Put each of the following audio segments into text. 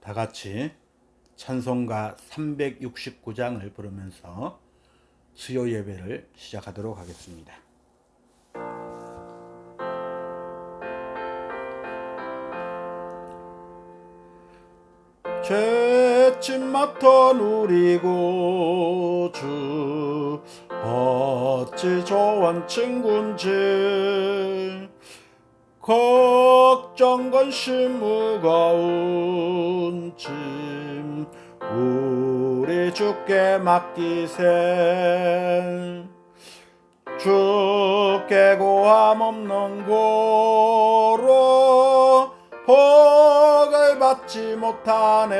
다 같이 찬송가 369장을 부르면서 수요 예배를 시작하도록 하겠습니다. 죄짐 맡아 누리고 주 어찌 좋은 친군지 걱정 근심 무거운 짐 우리 주께 맡기세. 주께 고함 없는 고로 복을 받지 못하네.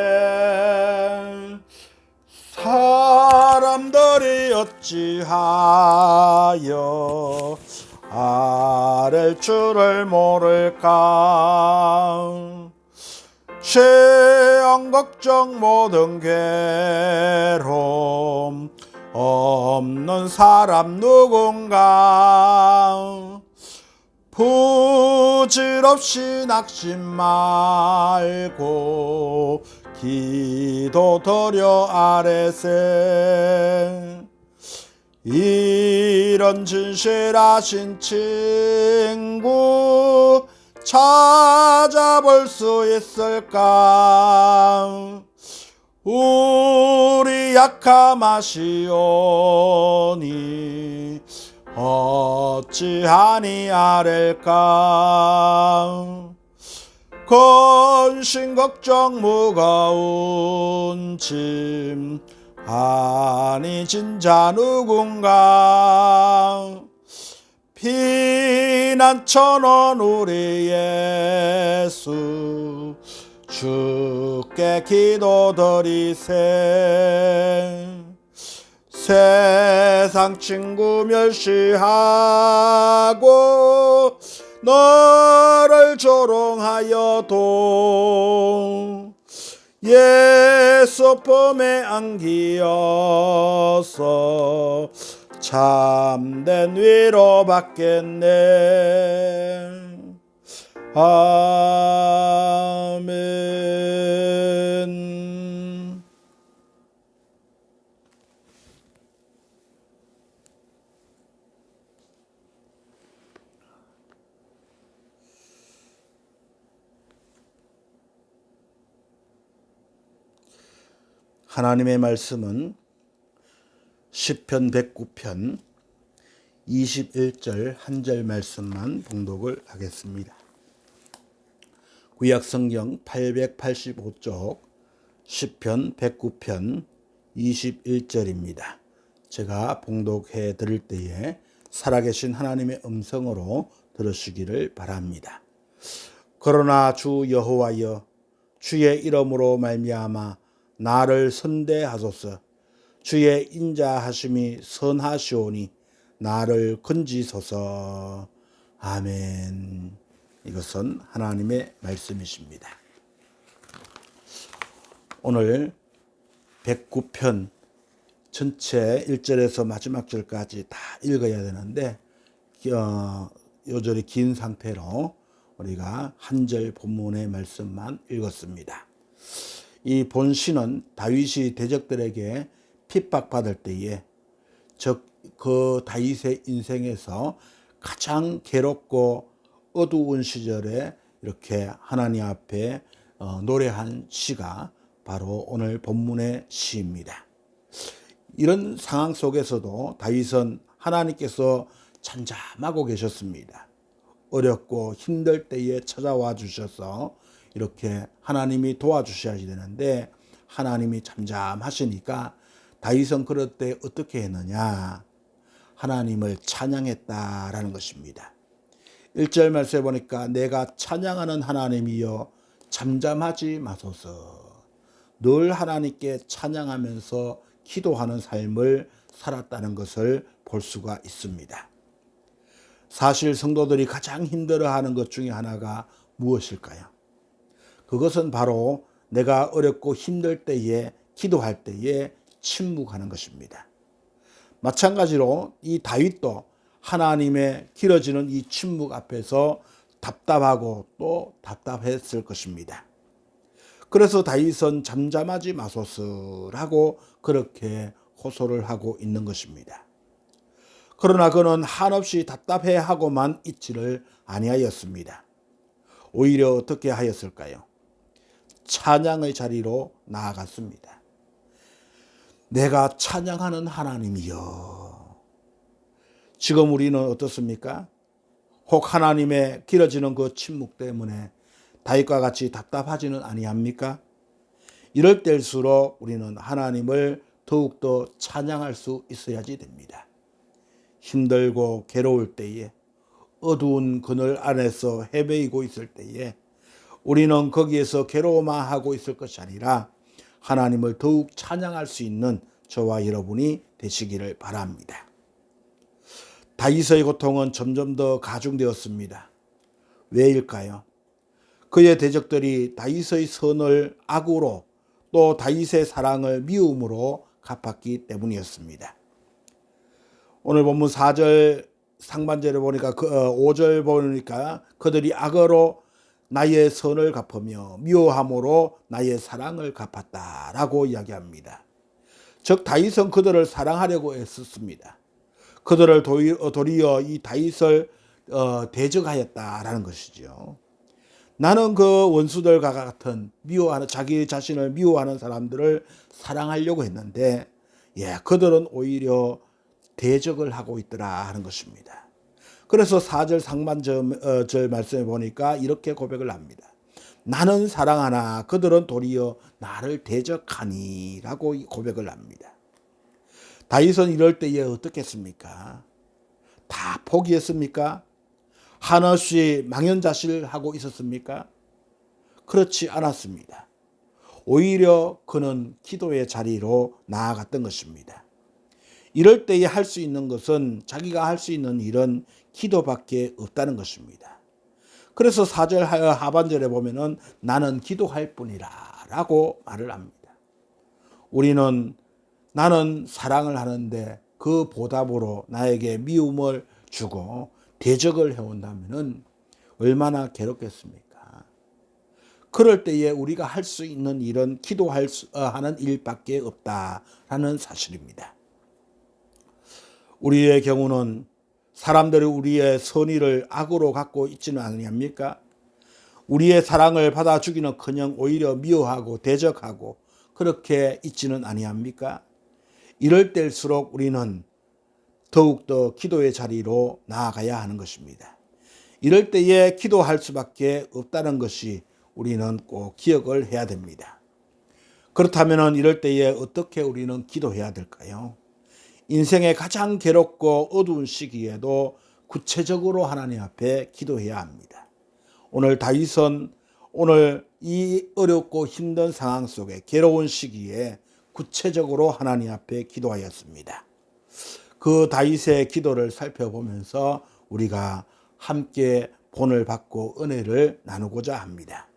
사람들이 어찌하여 아랠 줄을 모를까. 죄악 걱정 모든 괴로움 없는 사람 누군가. 부질없이 낙심 말고 기도 드려 아뢰세. 이런 진실하신 친구 찾아볼 수 있을까. 우리 약함하시오니 어찌하니 아랠까. 근심 걱정 무거운 짐 아니 진짜 누군가. 피난처는 우리 예수 주께 기도드리세. 세상 친구 멸시하고 너를 조롱하여도 예수 품에 안기어서 참된 위로 받겠네. 아멘. 하나님의 말씀은 시편 109편 21절 한 절 말씀만 봉독을 하겠습니다. 구약성경 885쪽 시편 109편 21절입니다. 제가 봉독해 드릴 때에 살아계신 하나님의 음성으로 들으시기를 바랍니다. 그러나 주 여호와여, 주의 이름으로 말미암아 나를 선대하소서. 주의 인자하심이 선하시오니 나를 건지소서. 아멘. 이것은 하나님의 말씀이십니다. 오늘 109편 전체 1절에서 마지막 절까지 다 읽어야 되는데 요절이 긴 상태로 우리가 한 절 본문의 말씀만 읽었습니다. 이 본시는 다윗이 대적들에게 핍박받을 때에 즉 그 다윗의 인생에서 가장 괴롭고 어두운 시절에 이렇게 하나님 앞에 노래한 시가 바로 오늘 본문의 시입니다. 이런 상황 속에서도 다윗은 하나님께서 잠잠하고 계셨습니다. 어렵고 힘들 때에 찾아와 주셔서 이렇게 하나님이 도와주셔야 되는데 하나님이 잠잠하시니까 다윗은 그럴 때 어떻게 했느냐. 하나님을 찬양했다라는 것입니다. 1절 말씀에 보니까 내가 찬양하는 하나님이여 잠잠하지 마소서. 늘 하나님께 찬양하면서 기도하는 삶을 살았다는 것을 볼 수가 있습니다. 사실 성도들이 가장 힘들어하는 것 중에 하나가 무엇일까요? 그것은 바로 내가 어렵고 힘들 때에 기도할 때에 침묵하는 것입니다. 마찬가지로 이 다윗도 하나님의 길어지는 이 침묵 앞에서 답답하고 또 답답했을 것입니다. 그래서 다윗은 잠잠하지 마소서라고 그렇게 호소를 하고 있는 것입니다. 그러나 그는 한없이 답답해하고만 있지를 아니하였습니다. 오히려 어떻게 하였을까요? 찬양의 자리로 나아갔습니다. 내가 찬양하는 하나님이여. 지금 우리는 어떻습니까? 혹 하나님의 길어지는 그 침묵 때문에 다윗과 같이 답답하지는 아니합니까? 이럴 때일수록 우리는 하나님을 더욱더 찬양할 수 있어야지 됩니다. 힘들고 괴로울 때에, 어두운 그늘 안에서 헤매이고 있을 때에 우리는 거기에서 괴로워만 하고 있을 것이 아니라 하나님을 더욱 찬양할 수 있는 저와 여러분이 되시기를 바랍니다. 다윗의 고통은 점점 더 가중되었습니다. 왜일까요? 그의 대적들이 다윗의 선을 악으로, 또 다윗의 사랑을 미움으로 갚았기 때문이었습니다. 오늘 본문 4절 상반절에 보니까 5절 보니까 그들이 악으로 나의 선을 갚으며 미워함으로 나의 사랑을 갚았다라고 이야기합니다. 즉 다윗은 그들을 사랑하려고 애썼습니다. 그들을 도리어 이 다윗을 대적하였다라는 것이죠. 나는 그 원수들과 같은 미워하는, 자기 자신을 미워하는 사람들을 사랑하려고 했는데 그들은 오히려 대적을 하고 있더라 하는 것입니다. 그래서 4절 상반절 말씀에 보니까 이렇게 고백을 합니다. 나는 사랑하나 그들은 도리어 나를 대적하니 라고 고백을 합니다. 다윗은 이럴 때에 어떻게 했습니까? 다 포기했습니까? 한없이 망연자실하고 있었습니까? 그렇지 않았습니다. 오히려 그는 기도의 자리로 나아갔던 것입니다. 이럴 때에 할 수 있는 것은, 자기가 할 수 있는 일은 기도밖에 없다는 것입니다. 그래서 4절 하반절에 보면은 나는 기도할 뿐이라 라고 말을 합니다. 우리는 나는 사랑을 하는데 그 보답으로 나에게 미움을 주고 대적을 해온다면 얼마나 괴롭겠습니까? 그럴 때에 우리가 할 수 있는 일은 기도하는 일밖에 없다라는 사실입니다. 우리의 경우는 사람들이 우리의 선의를 악으로 갖고 있지는 아니합니까? 우리의 사랑을 받아주기는커녕 오히려 미워하고 대적하고 그렇게 있지는 아니합니까? 이럴 때일수록 우리는 더욱더 기도의 자리로 나아가야 하는 것입니다. 이럴 때에 기도할 수밖에 없다는 것이 우리는 꼭 기억을 해야 됩니다. 그렇다면 이럴 때에 어떻게 우리는 기도해야 될까요? 인생의 가장 괴롭고 어두운 시기에도 구체적으로 하나님 앞에 기도해야 합니다. 오늘 다윗은 오늘 이 어렵고 힘든 상황 속에, 괴로운 시기에 구체적으로 하나님 앞에 기도하였습니다. 그 다윗의 기도를 살펴보면서 우리가 함께 본을 받고 은혜를 나누고자 합니다.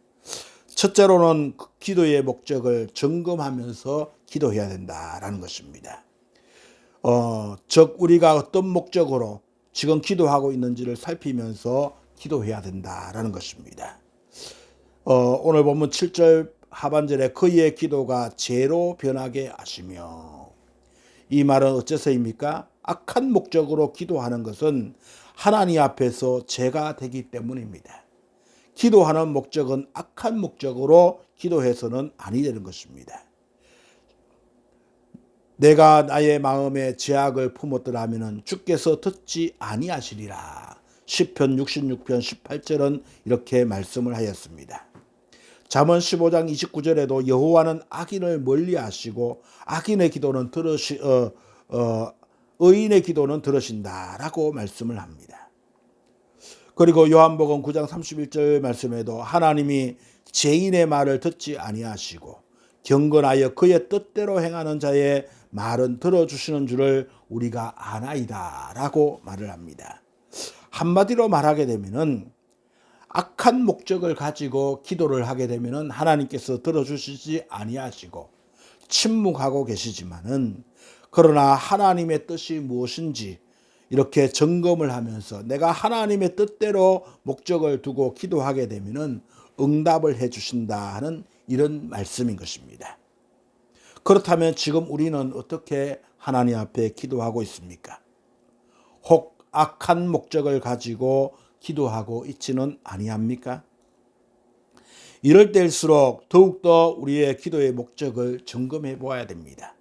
첫째로는 기도의 목적을 점검하면서 기도해야 된다라는 것입니다. 즉 우리가 어떤 목적으로 지금 기도하고 있는지를 살피면서 기도해야 된다라는 것입니다. 오늘 본문 7절 하반절에 그의 기도가 죄로 변하게 하시며, 이 말은 어째서입니까? 악한 목적으로 기도하는 것은 하나님 앞에서 죄가 되기 때문입니다. 기도하는 목적은 악한 목적으로 기도해서는 아니 되는 것입니다. 내가 나의 마음에 죄악을 품었더라면 주께서 듣지 아니하시리라. 시편 66편 18절은 이렇게 말씀을 하였습니다. 잠언 15장 29절에도 여호와는 악인을 멀리하시고 악인의 기도는 의인의 기도는 들으신다라고 말씀을 합니다. 그리고 요한복음 9장 31절 말씀에도 하나님이 죄인의 말을 듣지 아니하시고 경건하여 그의 뜻대로 행하는 자의 말은 들어주시는 줄을 우리가 아나이다 라고 말을 합니다. 한마디로 말하게 되면은 악한 목적을 가지고 기도를 하게 되면은 하나님께서 들어주시지 아니하시고 침묵하고 계시지만은, 그러나 하나님의 뜻이 무엇인지 이렇게 점검을 하면서 내가 하나님의 뜻대로 목적을 두고 기도하게 되면은 응답을 해 주신다 하는 이런 말씀인 것입니다. 그렇다면 지금 우리는 어떻게 하나님 앞에 기도하고 있습니까? 혹 악한 목적을 가지고 기도하고 있지는 아니합니까? 이럴 때일수록 더욱더 우리의 기도의 목적을 점검해 보아야 됩니다.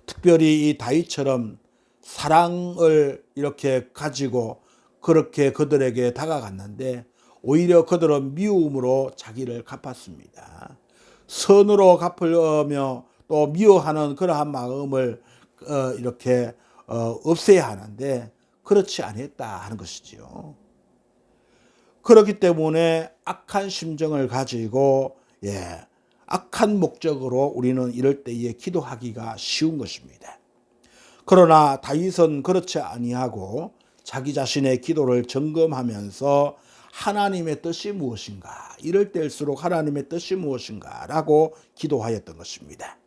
특별히 이 다윗처럼 사랑을 이렇게 가지고 그렇게 그들에게 다가갔는데 오히려 그들은 미움으로 자기를 갚았습니다. 선으로 갚으려며 또 미워하는 그러한 마음을 이렇게 없애야 하는데 그렇지 않았다 하는 것이지요. 그렇기 때문에 악한 심정을 가지고 악한 목적으로 우리는 이럴 때에 기도하기가 쉬운 것입니다. 그러나 다윗은 그렇지 아니하고 자기 자신의 기도를 점검하면서 하나님의 뜻이 무엇인가, 이럴 때일수록 하나님의 뜻이 무엇인가 라고 기도하였던 것입니다.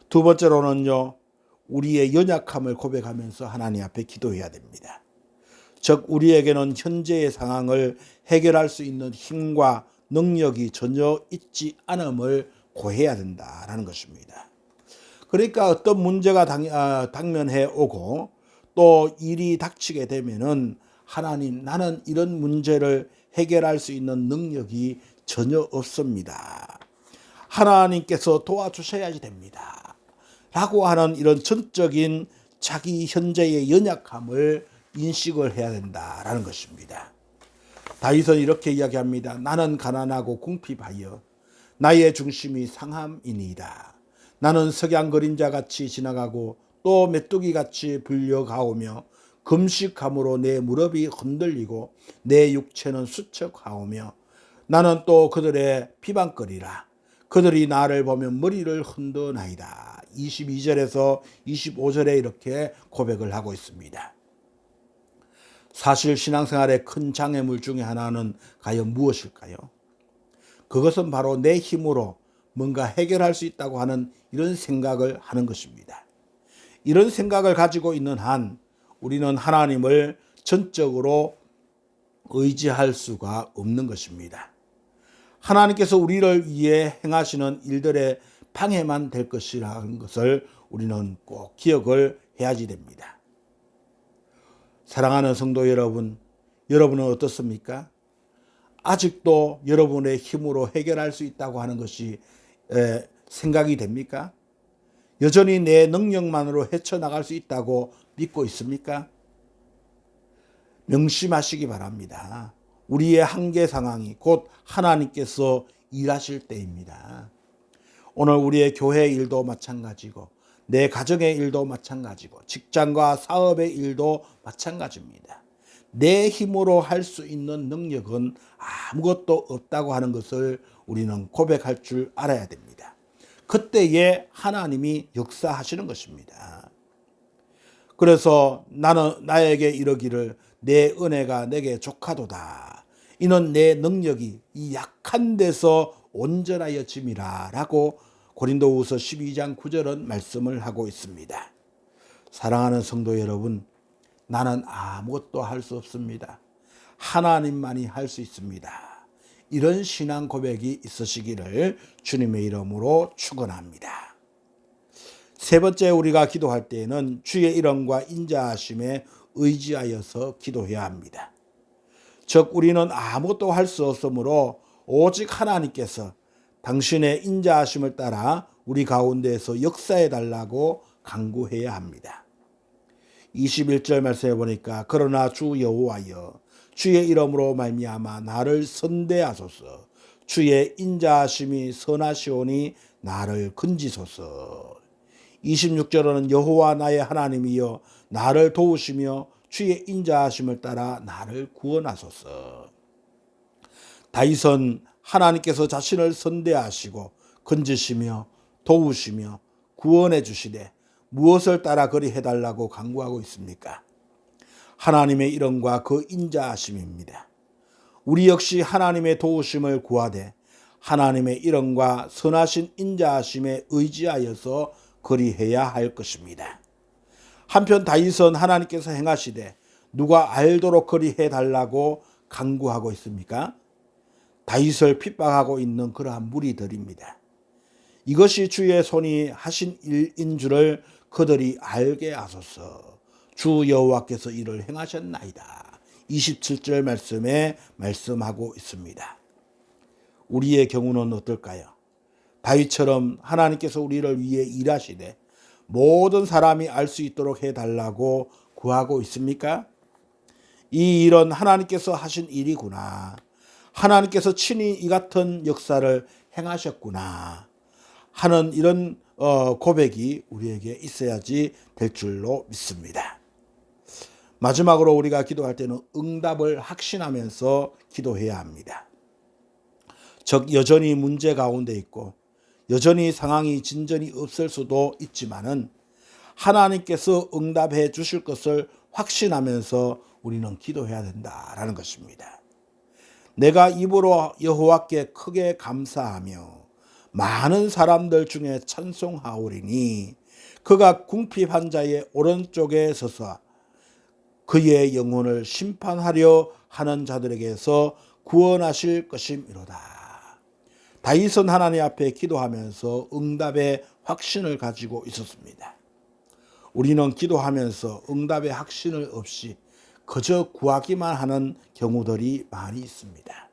두 번째로는요, 우리의 연약함을 고백하면서 하나님 앞에 기도해야 됩니다. 즉 우리에게는 현재의 상황을 해결할 수 있는 힘과 능력이 전혀 있지 않음을 고해야 된다라는 것입니다. 그러니까 어떤 문제가 당면해 오고 또 일이 닥치게 되면은 하나님, 나는 이런 문제를 해결할 수 있는 능력이 전혀 없습니다. 하나님께서 도와주셔야지 됩니다. 라고 하는 이런 전적인 자기 현재의 연약함을 인식을 해야 된다라는 것입니다. 다윗은 이렇게 이야기합니다. 나는 가난하고 궁핍하여 나의 중심이 상함이니이다. 나는 석양 그림자같이 지나가고 또 메뚜기같이 불려가오며 금식함으로 내 무릎이 흔들리고 내 육체는 수척하오며 나는 또 그들의 비방거리라. 그들이 나를 보면 머리를 흔드나이다. 22절에서 25절에 이렇게 고백을 하고 있습니다. 사실 신앙생활의 큰 장애물 중에 하나는 과연 무엇일까요? 그것은 바로 내 힘으로 뭔가 해결할 수 있다고 하는 이런 생각을 하는 것입니다. 이런 생각을 가지고 있는 한 우리는 하나님을 전적으로 의지할 수가 없는 것입니다. 하나님께서 우리를 위해 행하시는 일들의 방해만 될 것이라는 것을 우리는 꼭 기억을 해야지 됩니다. 사랑하는 성도 여러분, 여러분은 어떻습니까? 아직도 여러분의 힘으로 해결할 수 있다고 하는 것이 생각이 됩니까? 여전히 내 능력만으로 헤쳐나갈 수 있다고 믿고 있습니까? 명심하시기 바랍니다. 우리의 한계 상황이 곧 하나님께서 일하실 때입니다. 오늘 우리의 교회 일도 마찬가지고 내 가정의 일도 마찬가지고 직장과 사업의 일도 마찬가지입니다. 내 힘으로 할 수 있는 능력은 아무것도 없다고 하는 것을 우리는 고백할 줄 알아야 됩니다. 그때에 하나님이 역사하시는 것입니다. 그래서 나에게 이르기를 내 은혜가 내게 족하도다. 이는 내 능력이 이 약한 데서 온전하여 짐이라 라고 고린도후서 12장 9절은 말씀을 하고 있습니다. 사랑하는 성도 여러분, 나는 아무것도 할 수 없습니다. 하나님만이 할 수 있습니다. 이런 신앙 고백이 있으시기를 주님의 이름으로 축원합니다. 세 번째, 우리가 기도할 때에는 주의 이름과 인자하심에 의지하여서 기도해야 합니다. 즉 우리는 아무것도 할 수 없으므로 오직 하나님께서 당신의 인자하심을 따라 우리 가운데에서 역사해 달라고 간구해야 합니다. 21절 말씀해 보니까 그러나 주 여호와여 주의 이름으로 말미암아 나를 선대하소서. 주의 인자하심이 선하시오니 나를 건지소서. 26절에는 여호와 나의 하나님이여 나를 도우시며 주의 인자하심을 따라 나를 구원하소서. 다윗은 하나님께서 자신을 선대하시고 건지시며 도우시며 구원해 주시되 무엇을 따라 그리 해달라고 간구하고 있습니까? 하나님의 이름과 그 인자하심입니다. 우리 역시 하나님의 도우심을 구하되 하나님의 이름과 선하신 인자하심에 의지하여서 그리해야 할 것입니다. 한편 다윗은 하나님께서 행하시되 누가 알도록 그리해 달라고 간구하고 있습니까? 다윗을 핍박하고 있는 그러한 무리들입니다. 이것이 주의 손이 하신 일인 줄을 그들이 알게 하소서. 주 여호와께서 이를 행하셨나이다. 27절 말씀에 말씀하고 있습니다. 우리의 경우는 어떨까요? 다윗처럼 하나님께서 우리를 위해 일하시되 모든 사람이 알 수 있도록 해달라고 구하고 있습니까? 이 일은 하나님께서 하신 일이구나. 하나님께서 친히 이 같은 역사를 행하셨구나 하는 이런 고백이 우리에게 있어야지 될 줄로 믿습니다. 마지막으로 우리가 기도할 때는 응답을 확신하면서 기도해야 합니다. 즉 여전히 문제 가운데 있고 여전히 상황이 진전이 없을 수도 있지만은 하나님께서 응답해 주실 것을 확신하면서 우리는 기도해야 된다라는 것입니다. 내가 입으로 여호와께 크게 감사하며 많은 사람들 중에 찬송하오리니 그가 궁핍한 자의 오른쪽에 서서 그의 영혼을 심판하려 하는 자들에게서 구원하실 것이미로다. 다윗은 하나님 앞에 기도하면서 응답의 확신을 가지고 있었습니다. 우리는 기도하면서 응답의 확신을 없이 그저 구하기만 하는 경우들이 많이 있습니다.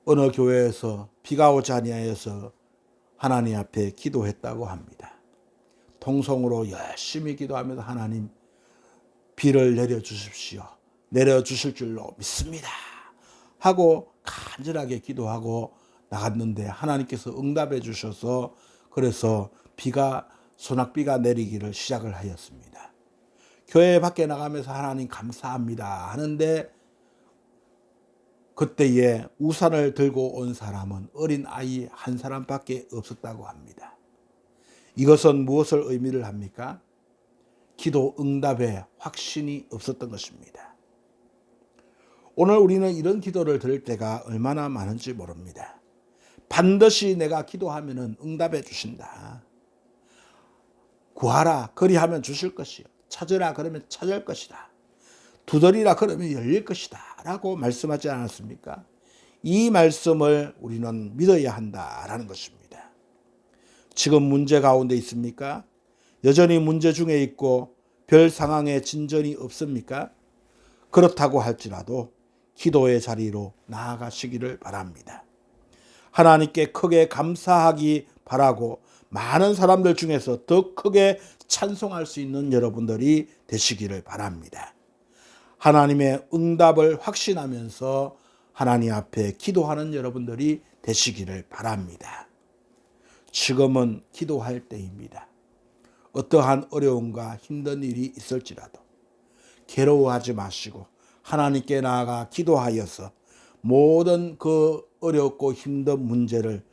어느 교회에서 비가 오지 아니하여서 하나님 앞에 기도했다고 합니다. 통성으로 열심히 기도하면서 하나님 비를 내려주십시오. 내려주실 줄로 믿습니다. 하고 간절하게 기도하고 나갔는데 하나님께서 응답해 주셔서 그래서 소낙비가 내리기를 시작을 하였습니다. 교회 밖에 나가면서 하나님 감사합니다 하는데 그때에 우산을 들고 온 사람은 어린 아이 한 사람밖에 없었다고 합니다. 이것은 무엇을 의미를 합니까? 기도 응답에 확신이 없었던 것입니다. 오늘 우리는 이런 기도를 들을 때가 얼마나 많은지 모릅니다. 반드시 내가 기도하면 응답해 주신다. 구하라 그리하면 주실 것이요. 찾으라 그러면 찾을 것이다. 두드리라 그러면 열릴 것이다 라고 말씀하지 않았습니까? 이 말씀을 우리는 믿어야 한다라는 것입니다. 지금 문제 가운데 있습니까? 여전히 문제 중에 있고 별 상황에 진전이 없습니까? 그렇다고 할지라도 기도의 자리로 나아가시기를 바랍니다. 하나님께 크게 감사하기 바라고 많은 사람들 중에서 더 크게 찬송할 수 있는 여러분들이 되시기를 바랍니다. 하나님의 응답을 확신하면서 하나님 앞에 기도하는 여러분들이 되시기를 바랍니다. 지금은 기도할 때입니다. 어떠한 어려움과 힘든 일이 있을지라도 괴로워하지 마시고 하나님께 나아가 기도하여서 모든 그 어렵고 힘든 문제를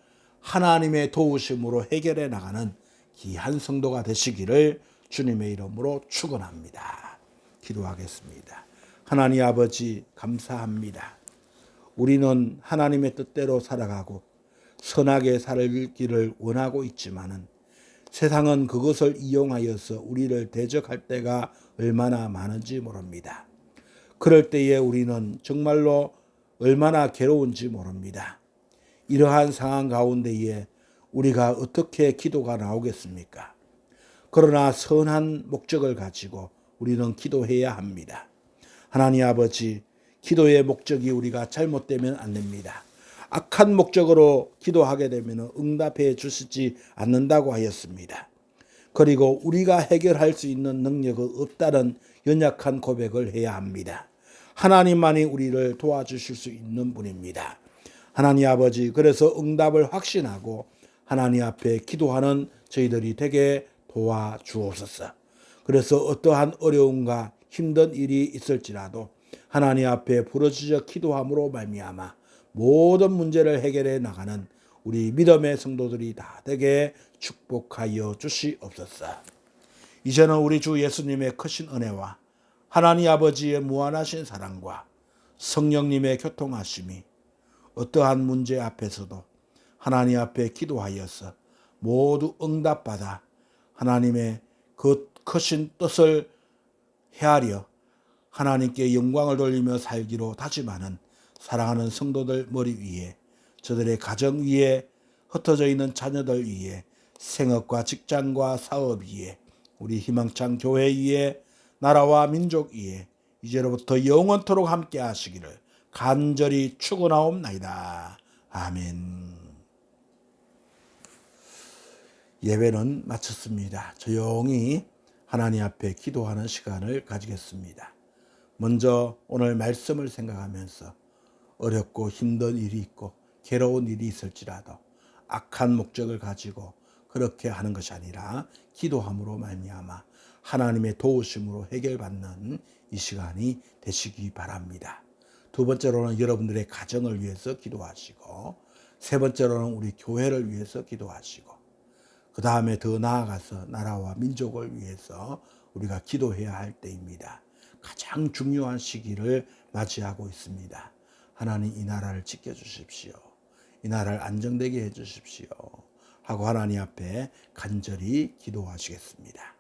하나님의 도우심으로 해결해 나가는 귀한 성도가 되시기를 주님의 이름으로 축원합니다. 기도하겠습니다. 하나님 아버지 감사합니다. 우리는 하나님의 뜻대로 살아가고 선하게 살기를 원하고 있지만은 세상은 그것을 이용하여서 우리를 대적할 때가 얼마나 많은지 모릅니다. 그럴 때에 우리는 정말로 얼마나 괴로운지 모릅니다. 이러한 상황 가운데에 우리가 어떻게 기도가 나오겠습니까? 그러나 선한 목적을 가지고 우리는 기도해야 합니다. 하나님 아버지, 기도의 목적이 우리가 잘못되면 안 됩니다. 악한 목적으로 기도하게 되면 응답해 주시지 않는다고 하였습니다. 그리고 우리가 해결할 수 있는 능력은 없다는 연약한 고백을 해야 합니다. 하나님만이 우리를 도와주실 수 있는 분입니다. 하나님 아버지, 그래서 응답을 확신하고 하나님 앞에 기도하는 저희들이 되게 도와주옵소서. 그래서 어떠한 어려움과 힘든 일이 있을지라도 하나님 앞에 부르짖어 기도함으로 말미암아 모든 문제를 해결해 나가는 우리 믿음의 성도들이 다 되게 축복하여 주시옵소서. 이제는 우리 주 예수님의 크신 은혜와 하나님 아버지의 무한하신 사랑과 성령님의 교통하심이 어떠한 문제 앞에서도 하나님 앞에 기도하여서 모두 응답받아 하나님의 그 크신 뜻을 헤아려 하나님께 영광을 돌리며 살기로 다짐하는 사랑하는 성도들 머리 위에, 저들의 가정 위에, 흩어져 있는 자녀들 위에, 생업과 직장과 사업 위에, 우리 희망찬 교회 위에, 나라와 민족 위에 이제로부터 영원토록 함께 하시기를 간절히 축원하옵나이다. 아멘. 예배는 마쳤습니다. 조용히 하나님 앞에 기도하는 시간을 가지겠습니다. 먼저 오늘 말씀을 생각하면서 어렵고 힘든 일이 있고 괴로운 일이 있을지라도 악한 목적을 가지고 그렇게 하는 것이 아니라 기도함으로 말미암아 하나님의 도우심으로 해결받는 이 시간이 되시기 바랍니다. 두 번째로는 여러분들의 가정을 위해서 기도하시고, 세 번째로는 우리 교회를 위해서 기도하시고, 그 다음에 더 나아가서 나라와 민족을 위해서 우리가 기도해야 할 때입니다. 가장 중요한 시기를 맞이하고 있습니다. 하나님 이 나라를 지켜주십시오. 이 나라를 안정되게 해주십시오. 하고 하나님 앞에 간절히 기도하시겠습니다.